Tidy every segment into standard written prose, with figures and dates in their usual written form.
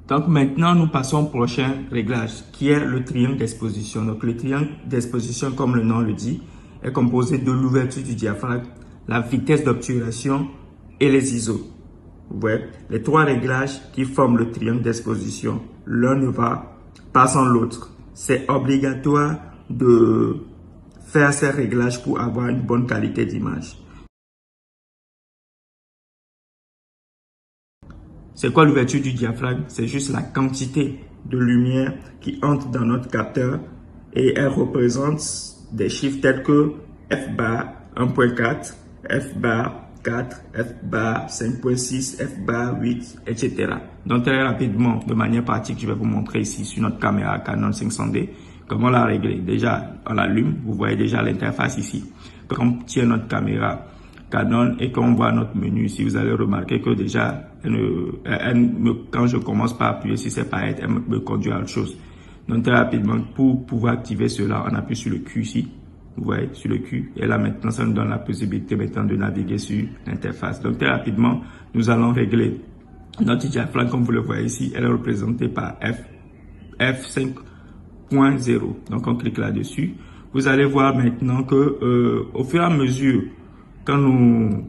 Donc maintenant, nous passons au prochain réglage qui est le triangle d'exposition. Donc le triangle d'exposition, comme le nom le dit, est composé de l'ouverture du diaphragme, la vitesse d'obturation et les ISO. Vous voyez, les trois réglages qui forment le triangle d'exposition, l'un ne va pas sans l'autre. C'est obligatoire de faire ces réglages pour avoir une bonne qualité d'image. C'est quoi l'ouverture du diaphragme? C'est juste la quantité de lumière qui entre dans notre capteur et elle représente des chiffres tels que F bar 1.4, F bar 4, F bar 5.6, F bar 8, etc. Donc très rapidement, de manière pratique, je vais vous montrer ici sur notre caméra Canon 500D comment la régler. Déjà, on l'allume, vous voyez déjà l'interface ici. Quand on tient notre caméra Canon et quand on voit notre menu ici, vous allez remarquer que déjà, quand je commence par appuyer sur ces paillettes, elle me conduit à autre chose. Donc très rapidement, pour pouvoir activer cela, on appuie sur le Q ici. Vous voyez, sur le Q. Et là maintenant, ça nous donne la possibilité maintenant de naviguer sur l'interface. Donc très rapidement, nous allons régler notre diaphragme. Comme vous le voyez ici, elle est représentée par F5.0. Donc on clique là-dessus. Vous allez voir maintenant que au fur et à mesure, quand nous,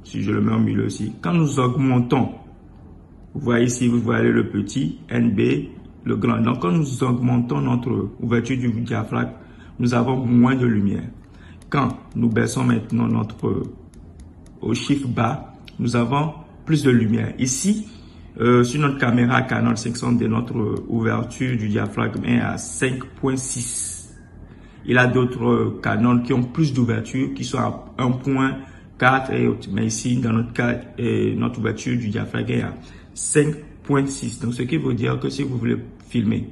si je le mets au milieu aussi, quand nous augmentons, vous voyez ici, vous voyez le petit, NB, le grand. Donc quand nous augmentons notre ouverture du diaphragme, nous avons moins de lumière. Quand nous baissons maintenant au chiffre bas, nous avons plus de lumière. Ici, sur notre caméra Canon 500D, notre ouverture du diaphragme est à 5.6. Il y a d'autres Canon qui ont plus d'ouverture, qui sont à 1.4 et autres. Mais ici, dans notre cas, notre ouverture du diaphragme est à 5.6. Donc, ce qui veut dire que si vous voulez filmer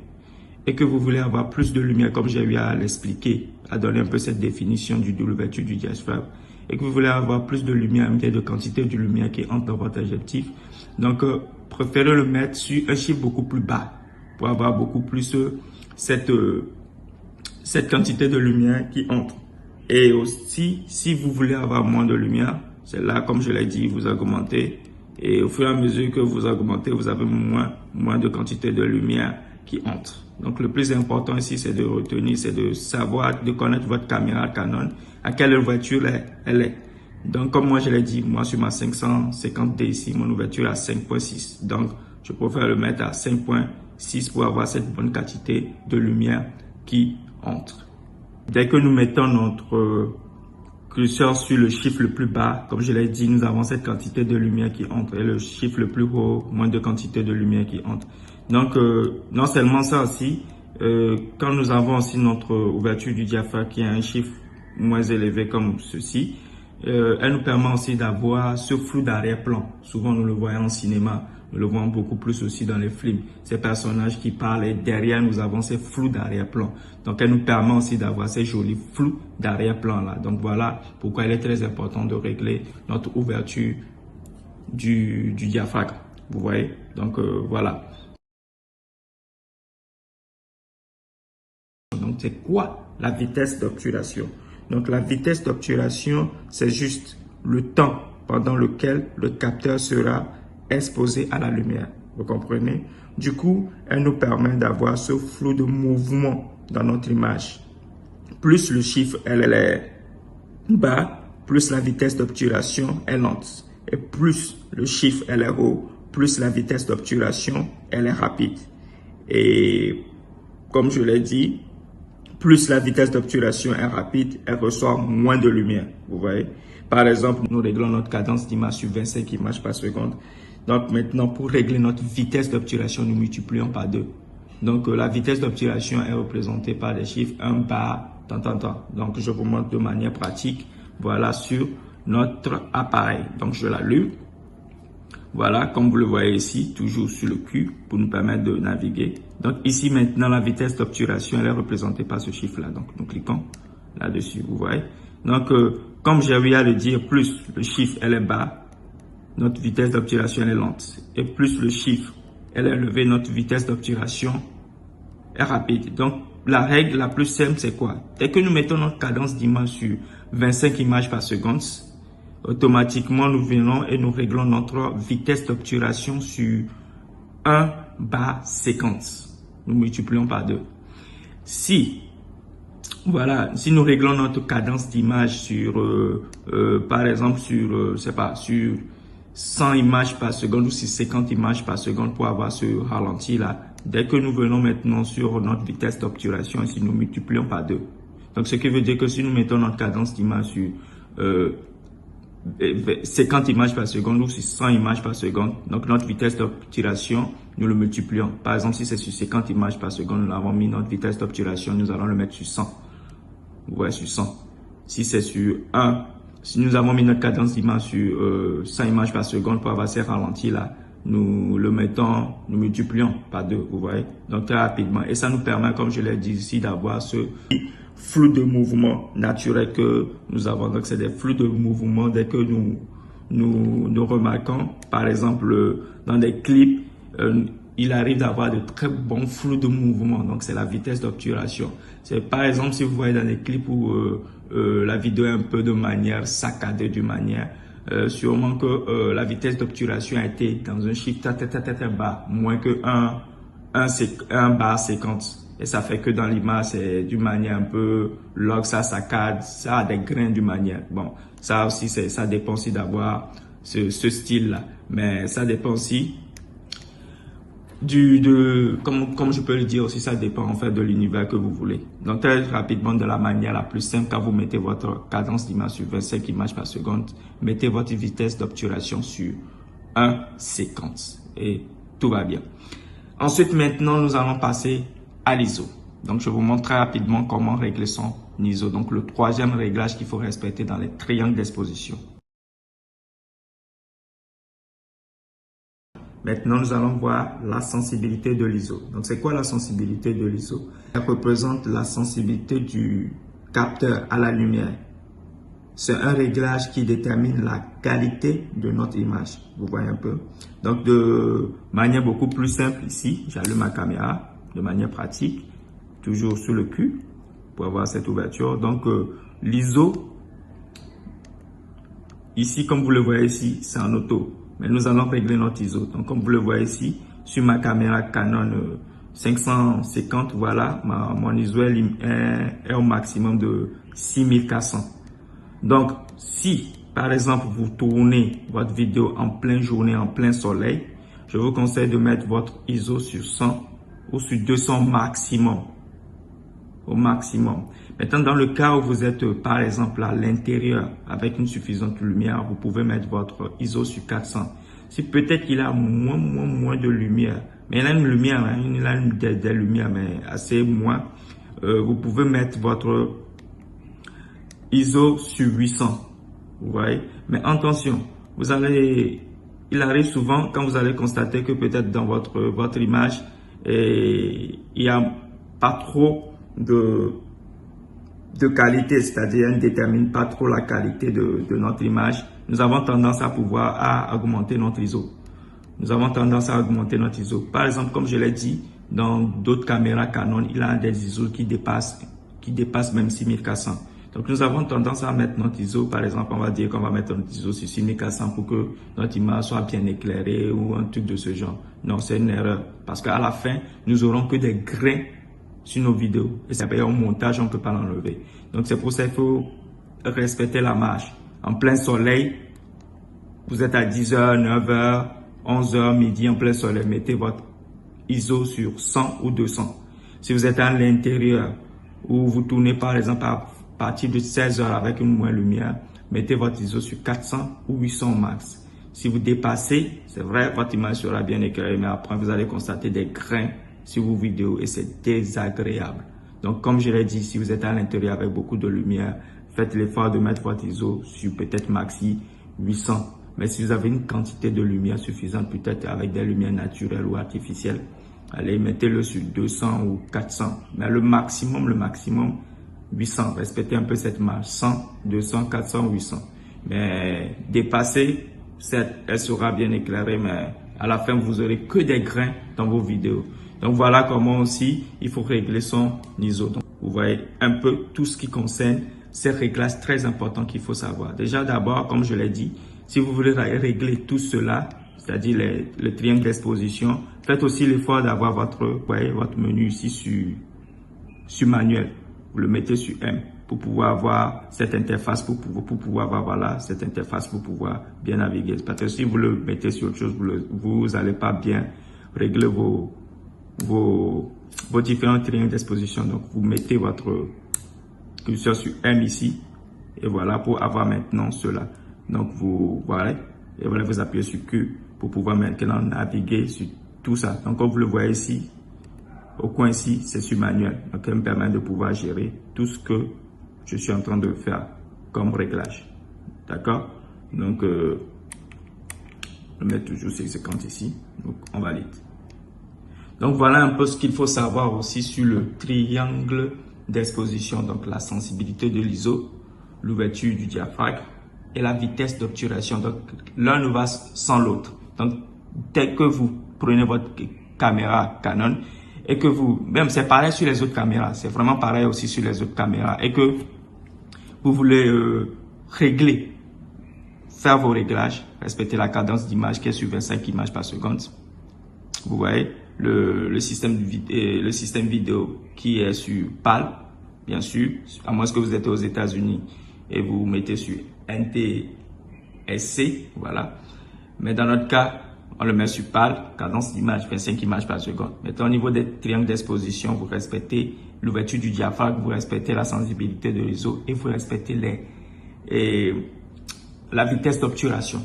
et que vous voulez avoir plus de lumière, comme j'ai eu à l'expliquer, à donner un peu cette définition de l'ouverture du diaphragme, et que vous voulez avoir plus de lumière, une de quantité de lumière qui entre dans votre objectif, donc préférez le mettre sur un chiffre beaucoup plus bas pour avoir beaucoup plus cette quantité de lumière qui entre. Et aussi, si vous voulez avoir moins de lumière, c'est là, comme je l'ai dit, vous augmentez. Et au fur et à mesure que vous augmentez, vous avez moins de quantité de lumière qui entre. Donc, le plus important ici, c'est de retenir, c'est de savoir, de connaître votre caméra Canon, à quelle ouverture elle est. Donc, comme moi, je l'ai dit, moi, sur ma 550D ici, mon ouverture est à 5.6. Donc, je préfère le mettre à 5.6 pour avoir cette bonne quantité de lumière qui entre. Dès que nous mettons notre curseur sur le chiffre le plus bas, comme je l'ai dit, nous avons cette quantité de lumière qui entre et le chiffre le plus haut, moins de quantité de lumière qui entre. Donc, non seulement ça aussi, quand nous avons aussi notre ouverture du diaphragme qui a un chiffre moins élevé comme ceci, elle nous permet aussi d'avoir ce flou d'arrière-plan. Souvent, nous le voyons en cinéma. Nous le voyons beaucoup plus aussi dans les films. Ces personnages qui parlent et derrière, nous avons ces flous d'arrière-plan. Donc, elle nous permet aussi d'avoir ces jolis flous d'arrière-plan là. Donc, voilà pourquoi il est très important de régler notre ouverture du diaphragme. Vous voyez? Donc, voilà. Donc, c'est quoi la vitesse d'obturation? Donc, la vitesse d'obturation, c'est juste le temps pendant lequel le capteur sera exposé à la lumière. Vous comprenez? Du coup, elle nous permet d'avoir ce flou de mouvement dans notre image. Plus le chiffre elle est bas, plus la vitesse d'obturation est lente. Et plus le chiffre elle est haut, plus la vitesse d'obturation elle est rapide. Et comme je l'ai dit, plus la vitesse d'obturation est rapide, elle reçoit moins de lumière. Vous voyez? Par exemple, nous réglons notre cadence d'image sur 25 images par seconde. Donc maintenant, pour régler notre vitesse d'obturation, nous multiplions par 2. Donc la vitesse d'obturation est représentée par des chiffres 1 bar, tant. Donc je vous montre de manière pratique, voilà, sur notre appareil. Donc je l'allume. Voilà, comme vous le voyez ici, toujours sur le Q pour nous permettre de naviguer. Donc ici maintenant, la vitesse d'obturation, elle est représentée par ce chiffre-là. Donc nous cliquons là-dessus, vous voyez. Donc comme j'ai eu à le dire, plus le chiffre elle est bas, notre vitesse d'obturation est lente. Et plus le chiffre elle est élevé, notre vitesse d'obturation est rapide. Donc la règle la plus simple, c'est quoi? Dès que nous mettons notre cadence d'image sur 25 images par seconde, automatiquement nous venons et nous réglons notre vitesse d'obturation sur 1/50. Nous multiplions par 2. Si nous réglons notre cadence d'image sur, par exemple, sur 100 images par seconde ou sur 50 images par seconde pour avoir ce ralenti là, dès que nous venons maintenant sur notre vitesse d'obturation, ici nous multiplions par 2. Donc, ce qui veut dire que si nous mettons notre cadence d'image sur 50 images par seconde ou sur 100 images par seconde, donc notre vitesse d'obturation, nous le multiplions. Par exemple, si c'est sur 50 images par seconde, nous avons mis notre vitesse d'obturation, nous allons le mettre sur 100. Vous voyez, sur 100. Si c'est sur 1, si nous avons mis notre cadence d'image sur 100 images par seconde pour avoir ces ralentis là, nous le mettons, nous multiplions par 2, vous voyez. Donc très rapidement. Et ça nous permet, comme je l'ai dit ici, d'avoir ce flux de mouvement naturel que nous avons. Donc c'est des flux de mouvement dès que nous remarquons, par exemple, dans des clips, il arrive d'avoir de très bons flux de mouvement. Donc c'est la vitesse d'obturation. C'est par exemple si vous voyez dans des clips où la vidéo est un peu de manière saccadée, d'une manière sûrement que la vitesse d'obturation a été dans un chiffre très bas, moins que 1/50. Et ça fait que dans l'image, c'est d'une manière un peu log, ça saccade, ça a des grains d'une manière. Bon, ça aussi, ça dépend aussi d'avoir ce style-là. Mais ça dépend aussi comme je peux le dire aussi, ça dépend en fait de l'univers que vous voulez. Donc très rapidement, de la manière la plus simple, quand vous mettez votre cadence d'image sur 25 images par seconde, mettez votre vitesse d'obturation sur 1/50 et tout va bien. Ensuite, maintenant, nous allons passer à l'ISO. Donc je vous montre très rapidement comment régler son ISO. Donc le troisième réglage qu'il faut respecter dans les triangles d'exposition. Maintenant, nous allons voir la sensibilité de l'ISO. Donc, c'est quoi la sensibilité de l'ISO? Elle représente la sensibilité du capteur à la lumière. C'est un réglage qui détermine la qualité de notre image. Vous voyez un peu? Donc, de manière beaucoup plus simple ici, j'allume ma caméra de manière pratique, toujours sur le cul pour avoir cette ouverture. Donc, l'ISO, ici, comme vous le voyez ici, c'est en auto. Mais nous allons régler notre ISO. Donc, comme vous le voyez ici, sur ma caméra Canon 550, voilà, mon ISO est au maximum de 6400. Donc, si, par exemple, vous tournez votre vidéo en pleine journée, en plein soleil, je vous conseille de mettre votre ISO sur 100 ou sur 200 maximum. Au maximum. Maintenant, dans le cas où vous êtes, par exemple, à l'intérieur avec une suffisante lumière, vous pouvez mettre votre ISO sur 400. Si peut-être qu'il a moins de lumière, mais il a une lumière, hein, il a des lumières, mais assez moins, vous pouvez mettre votre ISO sur 800. Vous voyez? Mais attention, il arrive souvent quand vous allez constater que peut-être dans votre image, il n'y a pas trop de qualité, c'est-à-dire elle ne détermine pas trop la qualité de notre image. Nous avons tendance à augmenter notre ISO. Nous avons tendance à augmenter notre ISO. Par exemple, comme je l'ai dit, dans d'autres caméras Canon, il a des ISO qui dépassent même 6400. Donc, nous avons tendance à mettre notre ISO, par exemple, on va dire qu'on va mettre notre ISO sur 6400 pour que notre image soit bien éclairée ou un truc de ce genre. Non, c'est une erreur. Parce qu'à la fin, nous aurons que des grains sur nos vidéos. Et c'est au montage, on ne peut pas l'enlever. Donc, c'est pour ça qu'il faut respecter la marge. En plein soleil, vous êtes à 10h, 9h, 11h, midi, en plein soleil. Mettez votre ISO sur 100 ou 200. Si vous êtes à l'intérieur ou vous tournez par exemple à partir de 16h avec une moins lumière, mettez votre ISO sur 400 ou 800 max. Si vous dépassez, c'est vrai, votre image sera bien éclairée, mais après vous allez constater des grains sur vos vidéos et c'est désagréable. Donc comme je l'ai dit, si vous êtes à l'intérieur avec beaucoup de lumière, faites l'effort de mettre votre ISO sur peut-être maxi 800. Mais si vous avez une quantité de lumière suffisante, peut-être avec des lumières naturelles ou artificielles, allez, mettez-le sur 200 ou 400. Mais le maximum, 800. Respectez un peu cette marge. 100, 200, 400, 800. Mais dépasser, elle sera bien éclairée, mais à la fin, vous aurez que des grains dans vos vidéos. Donc voilà comment aussi il faut régler son ISO. Donc, vous voyez un peu tout ce qui concerne ces réglages très importants qu'il faut savoir. Déjà d'abord, comme je l'ai dit, si vous voulez régler tout cela, c'est-à-dire le triangle d'exposition. Faites aussi l'effort d'avoir votre menu ici sur manuel. Vous le mettez sur M pour pouvoir avoir cette interface, pour pouvoir avoir voilà, cette interface pour pouvoir bien naviguer. Parce que si vous le mettez sur autre chose, vous n'allez pas bien régler vos différents triangles d'exposition. Donc, vous mettez votre curseur sur M ici. Et voilà, pour avoir maintenant cela. Donc, vous appuyez sur Q pour pouvoir maintenant naviguer sur tout ça. Donc, comme vous le voyez ici, au coin ici, c'est sur manuel. Donc, ça me permet de pouvoir gérer tout ce que je suis en train de faire comme réglage. D'accord? Donc, je mets toujours ces 50 ici. Donc, on valide. Donc, voilà un peu ce qu'il faut savoir aussi sur le triangle d'exposition. Donc, la sensibilité de l'ISO, l'ouverture du diaphragme et la vitesse d'obturation. Donc, l'un ne va sans l'autre. Donc, dès que vous prenez votre caméra Canon et que même c'est pareil sur les autres caméras, c'est vraiment pareil aussi sur les autres caméras, et que vous voulez faire vos réglages, respecter la cadence d'image qui est sur 25 images par seconde. Vous voyez le système vidéo qui est sur PAL, bien sûr, à moins que vous êtes aux États-Unis et vous mettez sur NTSC, voilà. Mais dans notre cas, on le met sur PAL, cadence d'image, 25 images par seconde. Maintenant, au niveau des triangles d'exposition, vous respectez l'ouverture du diaphragme, vous respectez la sensibilité de l'ISO et vous respectez la vitesse d'obturation.